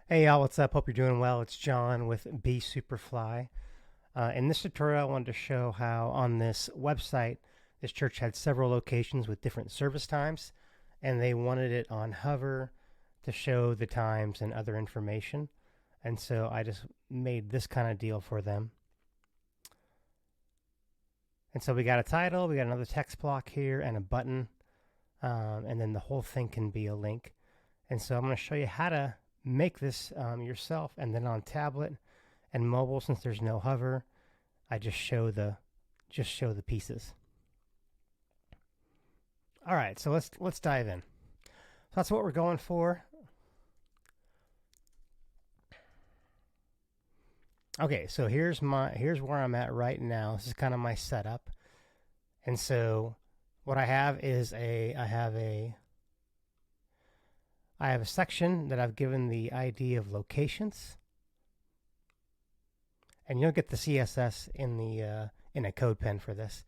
Hey y'all, what's up? Hope you're doing well. It's John with Be Superfly. In this tutorial, I wanted to show how on this website, this church had several locations with different service times, and they wanted it on hover to show the times and other information. And so I just made this kind of deal for them. And so we got a title, we got another text block here, and a button, and then the whole thing can be a link. And so I'm going to show you how to make this yourself, and then on tablet and mobile, since there's no hover, I just show the pieces. All right, so let's dive in. So that's what we're going for. Okay, so here's where I'm at right now. This is kind of my setup. And so what I have is I have a section that I've given the ID of locations. And you'll get the CSS in the in a code pen for this.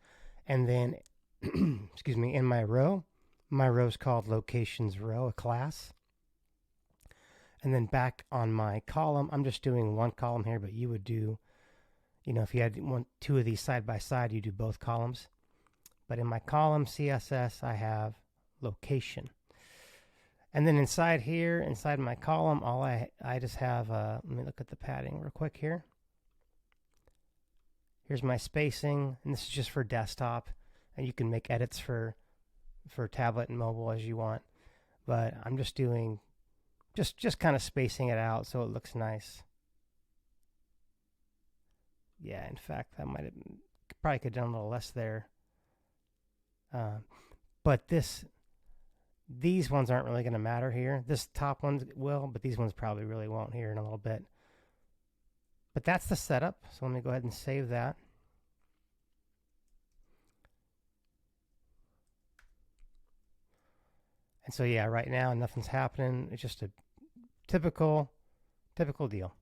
And then excuse me, in my row is called locations row, a class. And then back on my column, I'm just doing one column here, but you would do, if you had two of these side by side, you do both columns. But in my column CSS, I have location. And then inside here, inside my column, I just have, let me look at the padding real quick here. Here's my spacing, and this is just for desktop, and you can make edits for tablet and mobile as you want. But I'm just doing, just kind of spacing it out so it looks nice. Yeah, in fact, I probably could have done a little less there. But these ones aren't really going to matter here. This top one will, but these ones probably really won't here in a little bit. But that's the setup, so let me go ahead and save that. And so yeah, right now nothing's happening. It's just a typical deal.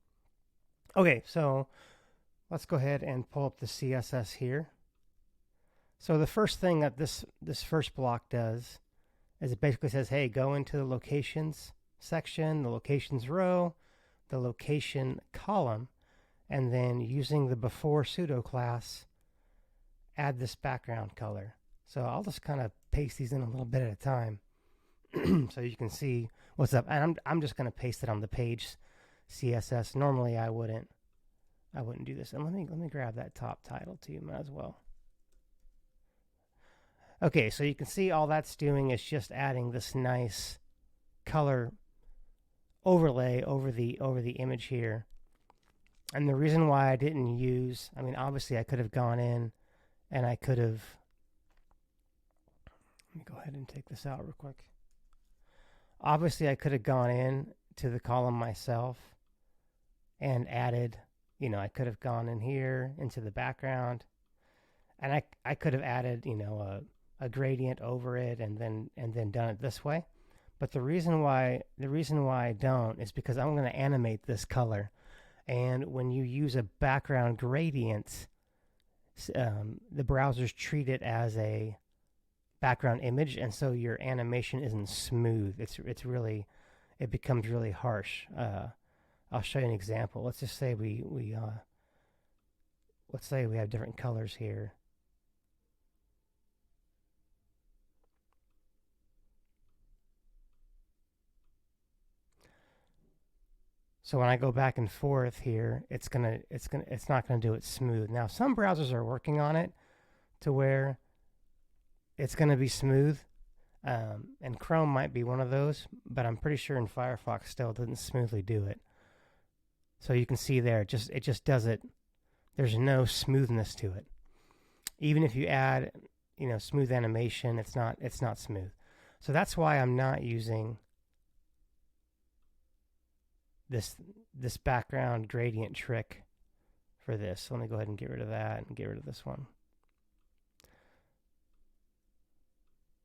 Okay, so let's go ahead and pull up the CSS here. So the first thing that this first block does is it basically says, hey, go into the locations section, the locations row, the location column, and then using the before pseudo class, add this background color. So I'll just kind of paste these in a little bit at a time so you can see what's up. And I'm just going to paste it on the page CSS. Normally I wouldn't do this. And let me grab that top title too, might as well. Okay, so you can see all that's doing is just adding this nice color overlay over the image here. And the reason why I didn't use, obviously I could have gone in and I could have, let me go ahead and take this out real quick. Obviously I could have gone in to the column myself and added, I could have gone in here into the background, and I could have added, a gradient over it and then done it this way. But the reason why I don't is because I'm going to animate this color. And when you use a background gradient, the browsers treat it as a background image, and so your animation isn't smooth. It becomes really harsh. I'll show you an example. Let's just say let's say we have different colors here. So when I go back and forth here, it's not gonna do it smooth. Now some browsers are working on it to where it's gonna be smooth, and Chrome might be one of those, but I'm pretty sure in Firefox still didn't smoothly do it. So you can see there, it just does it. There's no smoothness to it. Even if you add, smooth animation, it's not smooth. So that's why I'm not using this background gradient trick for this. So let me go ahead and get rid of that and get rid of this one.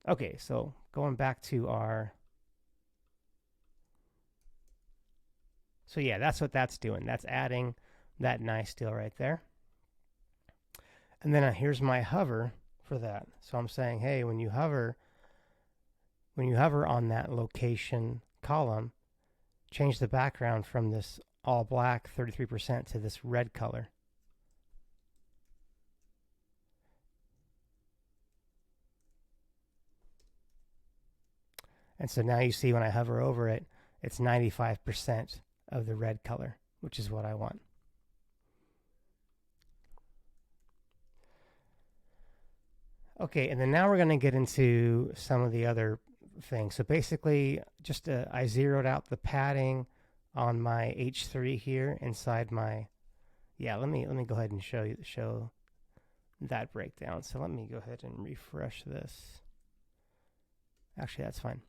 Okay, so going back to our, so yeah, that's what that's doing. That's adding that nice deal right there. And then here's my hover for that. So I'm saying, hey, when you hover on that location column, change the background from this all black 33% to this red color. And so now you see when I hover over it, it's 95% of the red color, which is what I want. Okay, and then now we're going to get into some of the other things. So basically, just I zeroed out the padding on my H3 here inside my. Yeah, let me go ahead and show that breakdown. So let me go ahead and refresh this. Actually, that's fine.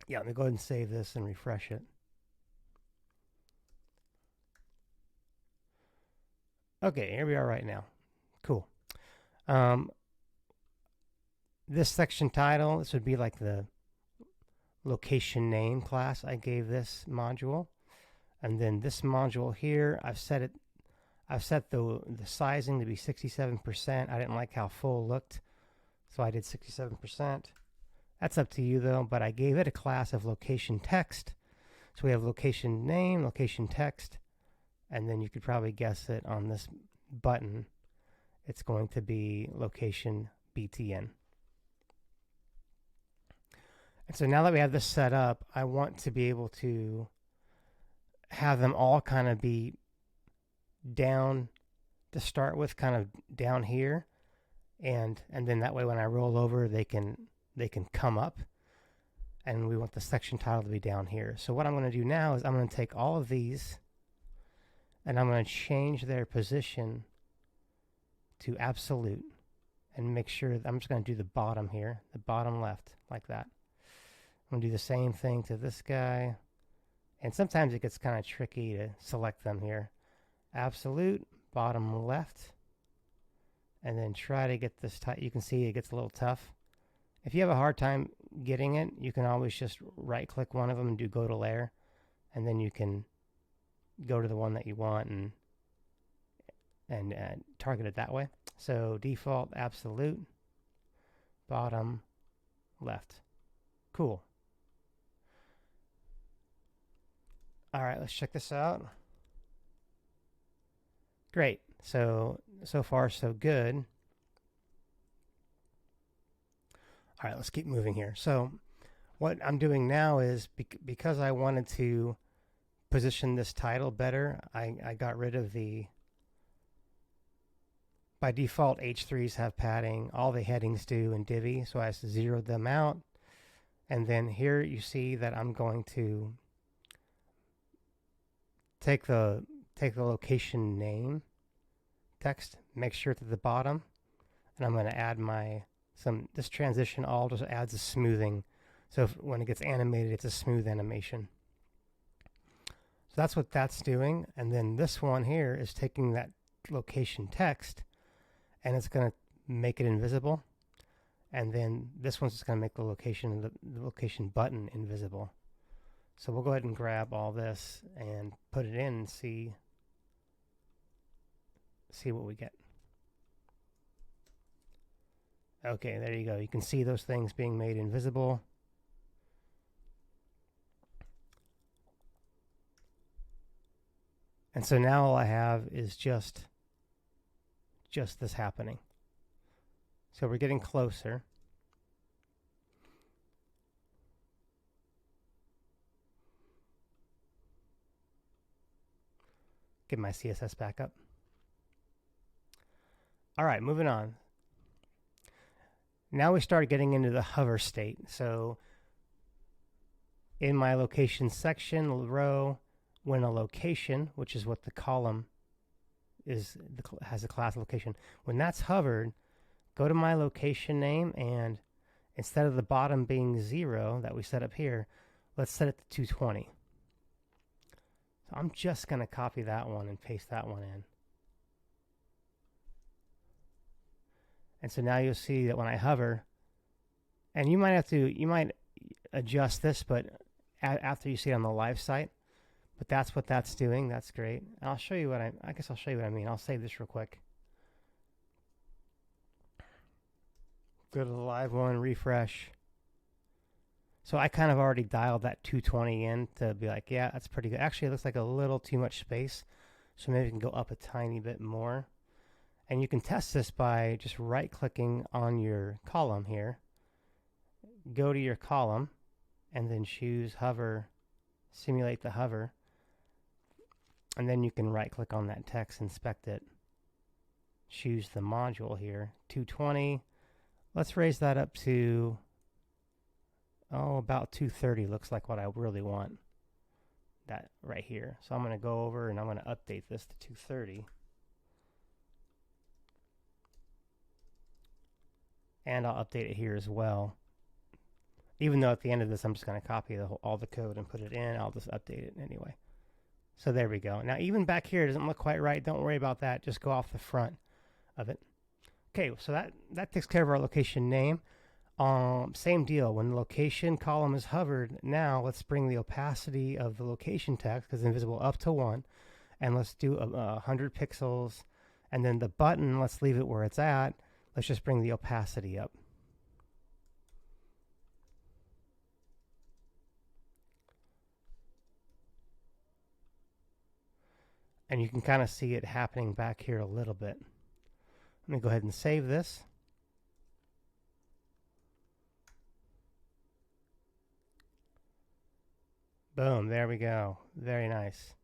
Yeah, let me go ahead and save this and refresh it. Okay, here we are right now. Cool. This section title, this would be like the location name class I gave this module. And then this module here, I've set the sizing to be 67%. I didn't like how full looked, so I did 67%. That's up to you though, but I gave it a class of location text. So we have location name, location text, and then you could probably guess it on this button. It's going to be location BTN. And so now that we have this set up, I want to be able to have them all kind of be down to start with, kind of down here, and then that way when I roll over, they can come up, and we want the section title to be down here. So what I'm going to do now is I'm going to take all of these and I'm going to change their position to absolute and make sure that I'm just going to do the bottom here, the bottom left, like that. I'm going to do the same thing to this guy, and sometimes it gets kind of tricky to select them here. Absolute, bottom left, and then try to get this tight. You can see it gets a little tough. If you have a hard time getting it, you can always just right click one of them and do go to layer, and then you can go to the one that you want and target it that way. So default absolute, bottom left. Cool. All right, let's check this out. Great. So far so good. All right, let's keep moving here. So what I'm doing now is because I wanted to position this title better, I got rid of the, by default H3s have padding, all the headings do in Divi, so I zeroed them out. And then here you see that I'm going to take the location name text, make sure it's at the bottom, and I'm going to add this transition all just adds a smoothing, so when it gets animated, it's a smooth animation. So that's what that's doing. And then this one here is taking that location text and it's going to make it invisible, and then this one's just going to make the location button invisible. So we'll go ahead and grab all this and put it in and see what we get. Okay, there you go. You can see those things being made invisible. And so now all I have is just this happening. So we're getting closer. Get my CSS back up. All right, moving on. Now we start getting into the hover state. So in my location section row, when a location, which is what the column is, has a class location, when that's hovered, go to my location name, and instead of the bottom being 0 that we set up here, let's set it to 220. So I'm just going to copy that one and paste that one in. And so now you'll see that when I hover, and you might adjust this, but after you see it on the live site, but that's what that's doing. That's great. And I'll show you what I guess I'll show you what I mean. I'll save this real quick. Go to the live one, refresh. So I kind of already dialed that 220 in to be like, yeah, that's pretty good. Actually, it looks like a little too much space. So maybe we can go up a tiny bit more. And you can test this by just right-clicking on your column here. Go to your column, and then choose Hover, Simulate the Hover. And then you can right-click on that text, inspect it. Choose the module here, 220. Let's raise that up to, about 230 looks like what I really want. That right here. So I'm going to go over and I'm going to update this to 230. And I'll update it here as well. Even though at the end of this I'm just going to copy all the code and put it in, I'll just update it anyway. So there we go. Now even back here it doesn't look quite right. Don't worry about that. Just go off the front of it. Okay, so that takes care of our location name. Same deal. When the location column is hovered, now let's bring the opacity of the location text, because it's invisible, up to 1. And let's do 100 pixels. And then the button, let's leave it where it's at. Let's just bring the opacity up. And you can kind of see it happening back here a little bit. Let me go ahead and save this. Boom, there we go. Very nice.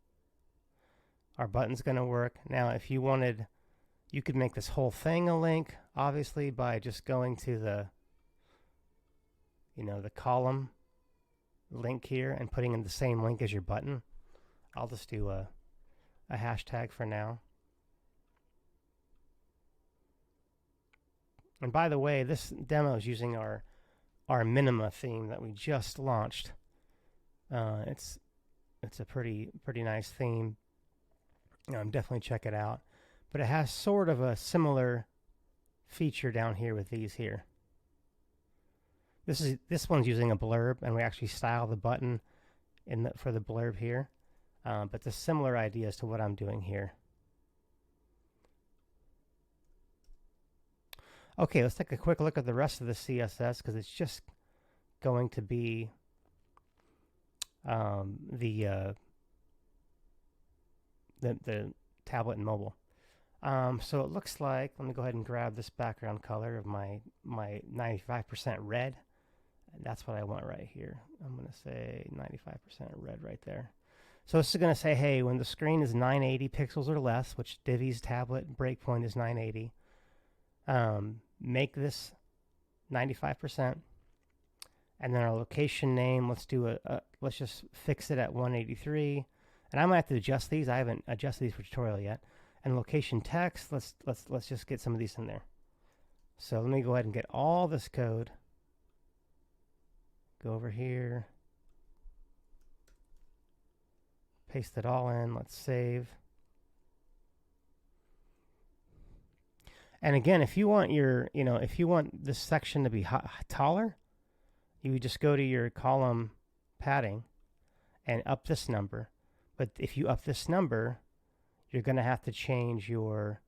Our button's going to work. Now, if you wanted, you could make this whole thing a link, obviously, by just going to the, the column link here and putting in the same link as your button. I'll just do a hashtag for now. And by the way, this demo is using our Minima theme that we just launched. It's a pretty nice theme. Definitely check it out. But it has sort of a similar feature down here with these here. This one's using a blurb, and we actually style the button for the blurb here. But the similar ideas to what I'm doing here. Okay, let's take a quick look at the rest of the CSS, because it's just going to be the tablet and mobile. So it looks like, let me go ahead and grab this background color of my 95% red. And that's what I want right here. I'm going to say 95% red right there. So this is going to say, hey, when the screen is 980 pixels or less, which Divi's tablet breakpoint is 980, make this 95%. And then our location name, let's do let's just fix it at 183. And I might have to adjust these. I haven't adjusted these for tutorial yet. And location text, let's just get some of these in there. So let me go ahead and get all this code. Go over here. Paste it all in. Let's save. And again, if you want if you want this section to be taller, you would just go to your column padding and up this number. But if you up this number, you're going to have to change your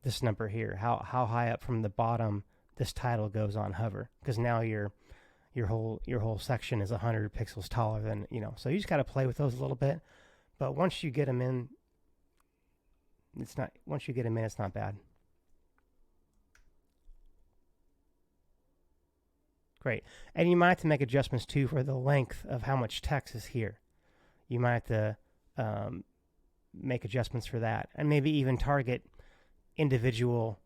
this number here, how high up from the bottom this title goes on hover, because now your whole section is 100 pixels taller than, so you just got to play with those a little bit. But once you get them in, it's not bad. Great. And you might have to make adjustments too for the length of how much text is here. You might have to make adjustments for that, and maybe even target individual,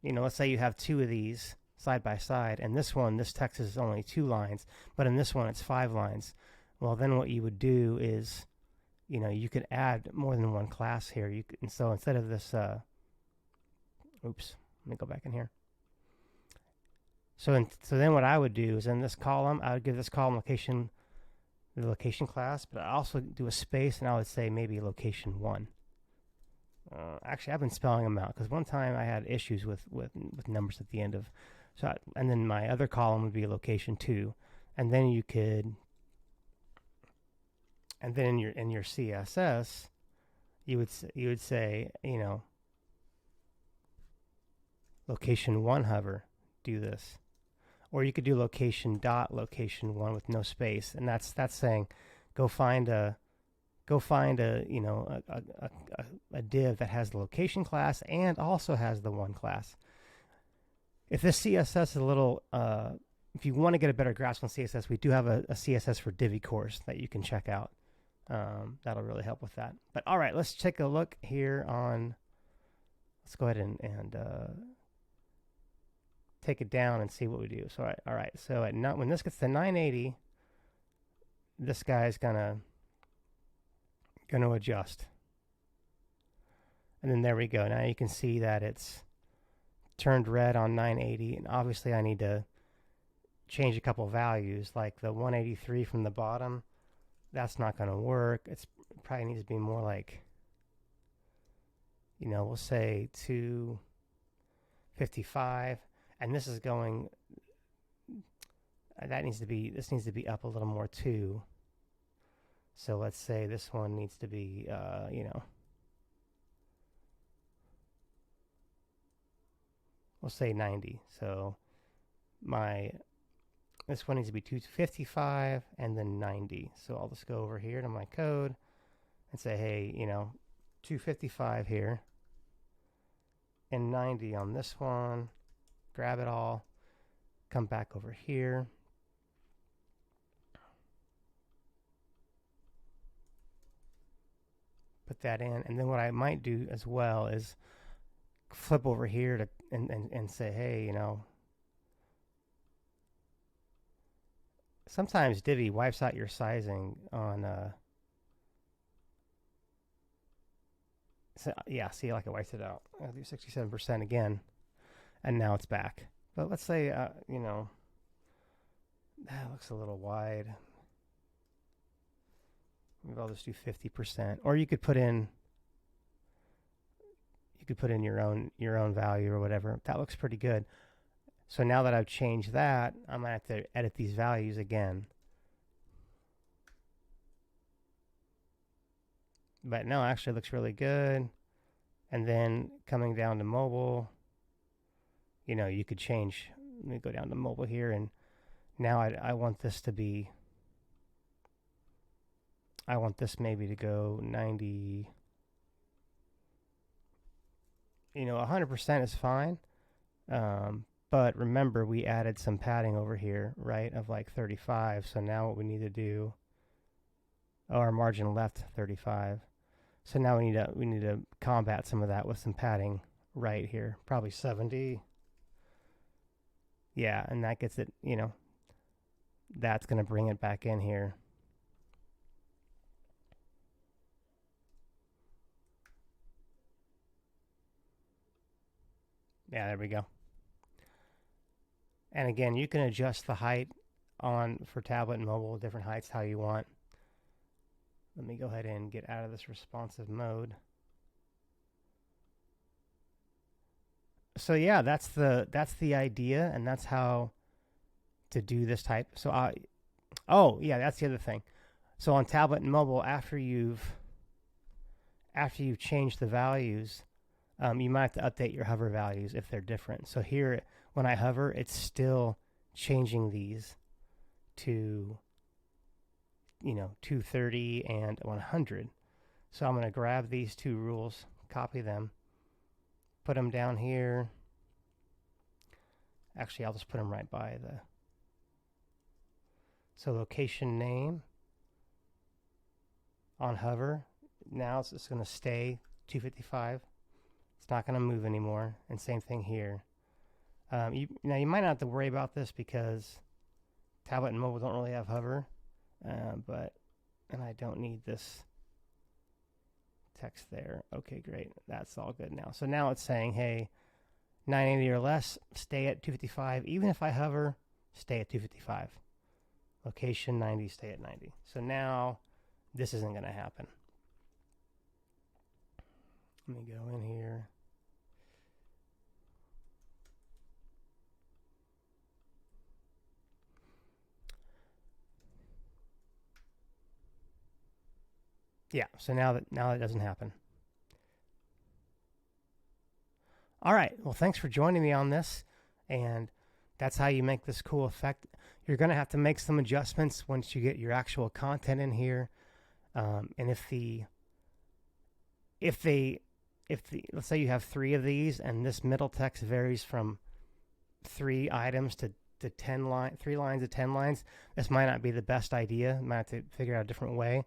let's say you have 2 of these side by side, and this text is only 2 lines, but in this one it's 5 lines. Well, then what you would do is, you could add more than one class here. And so instead of this, oops, let me go back in here. So then what I would do is in this column, I would give this column location, the location class, but I also do a space, and I would say maybe location 1. Actually, I've been spelling them out, because one time I had issues with numbers at the end of, and then my other column would be location 2, and then you could, and then in your CSS, you would say, location 1 hover, do this. or you could do location dot location one with no space, and that's saying go find a you know a div that has the location class and also has the one class. If this CSS is a little if you want to get a better grasp on CSS, we do have a CSS for Divi course that you can check out. That'll really help with that. But all right, let's take a look here on. Let's go ahead and take it down and see what we do. So all right. So when this gets to 980, this guy's gonna adjust, and then there we go. Now you can see that it's turned red on 980, and obviously I need to change a couple values, like the 183 from the bottom. That's not going to work. It probably needs to be more like, you know, we'll say 255, and this is going. This needs to be up a little more too. So let's say this one needs to be, you know, we'll say 90. So this one needs to be 255 and then 90. So I'll just go over here to my code and say, hey, you know, 255 here and 90 on this one. Grab it all, come back over here. Put that in, and then what I might do as well is flip over here to and say, hey, you know, sometimes Divi wipes out your sizing on so yeah, see, like it wipes it out. I'll do 67% again, and now it's back. But let's say you know, that looks a little wide. Maybe I'll just do 50%, or you could put in your own value or whatever. That looks pretty good. So now that I've changed that, I'm gonna have to edit these values again. But no, actually it looks really good. And then coming down to mobile, you know, you could change. Let me go down to mobile here, and now I want this to be. I want this maybe to go 90. You know, 100% is fine. But remember, we added some padding over here, right, of like 35. So now what we need to do, our margin left 35. So now we need to combat some of that with some padding right here, probably 70. Yeah, and that gets it, you know, that's going to bring it back in here. Yeah, there we go. And again, you can adjust the height for tablet and mobile, different heights how you want. Let me go ahead and get out of this responsive mode. So yeah, that's the idea, and that's how to do this type. So oh yeah, that's the other thing. So on tablet and mobile, after you've changed the values, you might have to update your hover values if they're different. So here, when I hover, it's still changing these to, you know, 230 and 100. So I'm going to grab these two rules, copy them, put them down here. Actually, I'll just put them right by the. So location name on hover. Now it's just going to stay 255. It's not going to move anymore. And same thing here. Now you might not have to worry about this because tablet and mobile don't really have hover, and I don't need this text there. Okay, great. That's all good now. So now it's saying, hey, 980 or less, stay at 255. Even if I hover, stay at 255. Location 90, stay at 90. So now this isn't going to happen. Let me go in here. Yeah, so now that doesn't happen. All right, well, thanks for joining me on this, and that's how you make this cool effect. You're going to have to make some adjustments once you get your actual content in here. And if let's say you have 3 of these and this middle text varies from 3 items to 3 lines to 10 lines, this might not be the best idea. You might have to figure out a different way.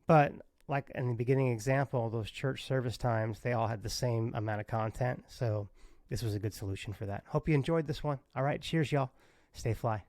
But like in the beginning example, those church service times, they all had the same amount of content. So this was a good solution for that. Hope you enjoyed this one. All right, cheers, y'all. Stay fly.